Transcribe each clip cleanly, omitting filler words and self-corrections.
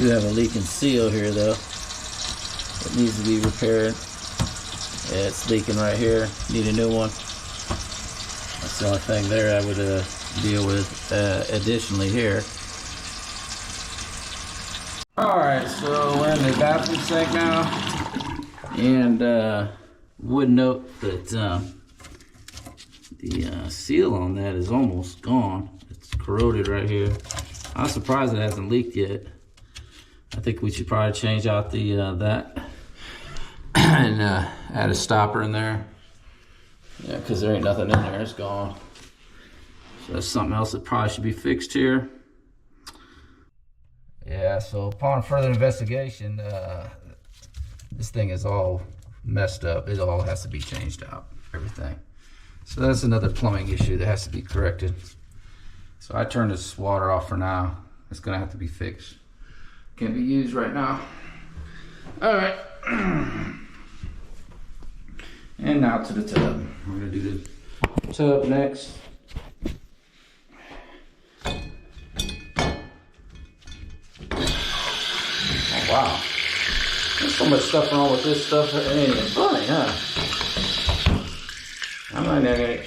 We have a leaking seal here though. It needs to be repaired. Yeah, it's leaking right here. Need a new one. That's the only thing there I would deal with additionally here. Alright, so we're in the bathroom sink now. And would note that the seal on that is almost gone. It's corroded right here. I'm surprised it hasn't leaked yet. I think we should probably change out the that and add a stopper in there. Yeah, because there ain't nothing in there. It's gone. So that's something else that probably should be fixed here. Yeah, so upon further investigation, this thing is all messed up. It all has to be changed out, everything. So that's another plumbing issue that has to be corrected. So I turned this water off for now. It's gonna have to be fixed. Can't be used right now. All right. And now to the tub. We're gonna do the tub next. Oh, wow. There's so much stuff wrong with this stuff. It ain't even funny, huh? I'm not even.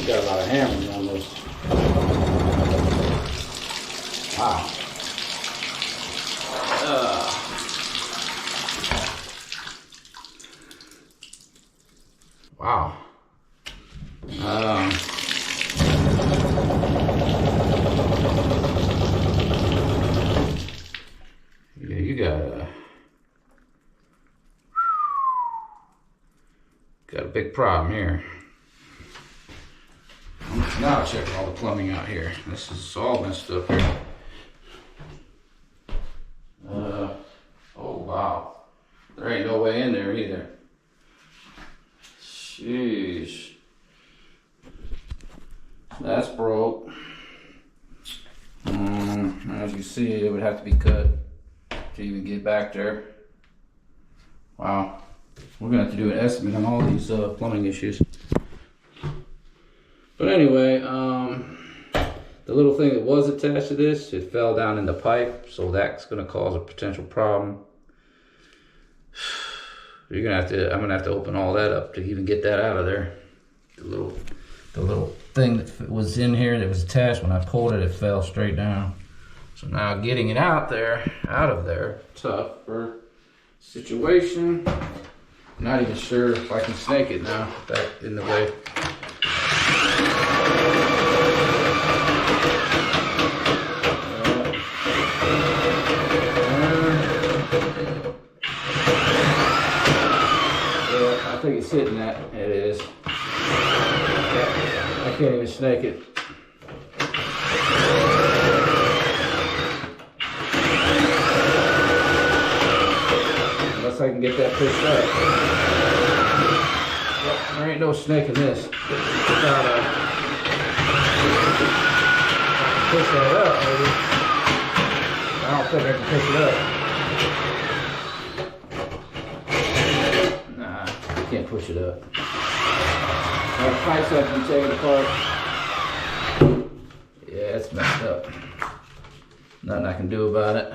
Got a lot of hammering on this. Wow. Wow. Yeah, you got a big problem here. Now check all the plumbing out here. This is all messed up here. Oh wow. There ain't no way in there either. Sheesh. That's broke. As you see, it would have to be cut to even get back there. Wow. We're gonna have to do an estimate on all these plumbing issues. But anyway, the little thing that was attached to this, it fell down in the pipe, so that's gonna cause a potential problem. I'm gonna have to open all that up to even get that out of there. The little thing that was in here that was attached, when I pulled it, it fell straight down. So now getting it out of there, tough for situation. Not even sure if I can snake it now, back in the way. I think it's hitting that. It is. I can't even snake it. Unless I can get that pushed up. Yep, there ain't no snaking this. Gotta push that up, maybe. I don't think I can push it up. Nah, I can't push it up. The pipes have to be taken apart. Yeah, it's messed up. Nothing I can do about it.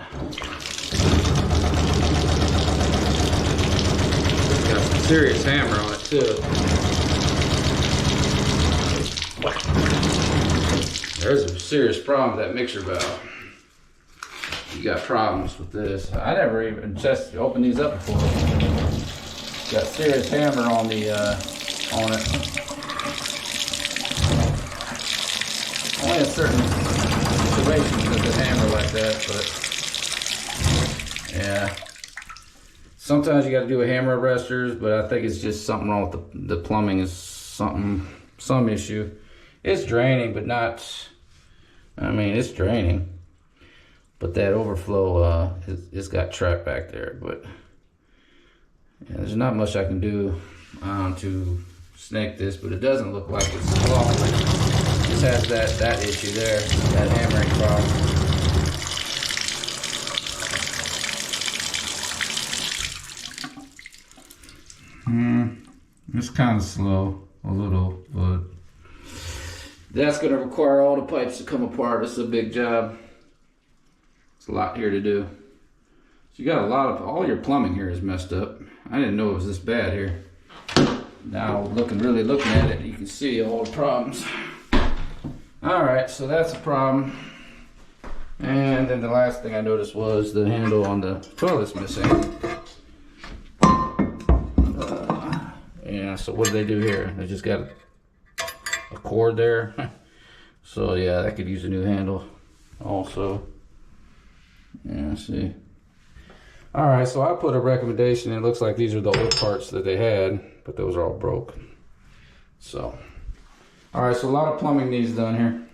It's got some serious hammer on it too. There's a serious problem with that mixer valve. You got problems with this. I never even opened these up before. Got serious hammer on the on it. Only in certain situations does it hammer like that, but yeah. Sometimes you got to do a hammer arresters, but I think it's just something wrong with the plumbing. Is some issue. It's draining, but not. I mean, it's draining, but that overflow it's got trapped back there. But yeah, there's not much I can do to snake this, but it doesn't look like it's clogged. It just has that issue there, that hammering problem. It's kind of slow, a little, but that's going to require all the pipes to come apart. It's a big job. It's a lot here to do. So you got a lot of, all your plumbing here is messed up. I didn't know it was this bad here. Now really looking at it, you can see all the problems. All right, so that's a problem. And then the last thing I noticed was the handle on the toilet's missing. Yeah, so what do they do here? They just got a cord there. So yeah, that could use a new handle also. Yeah, see. All right, so I put a recommendation. It looks like these are the old parts that they had, but those are all broke. So, all right, so a lot of plumbing needs done here.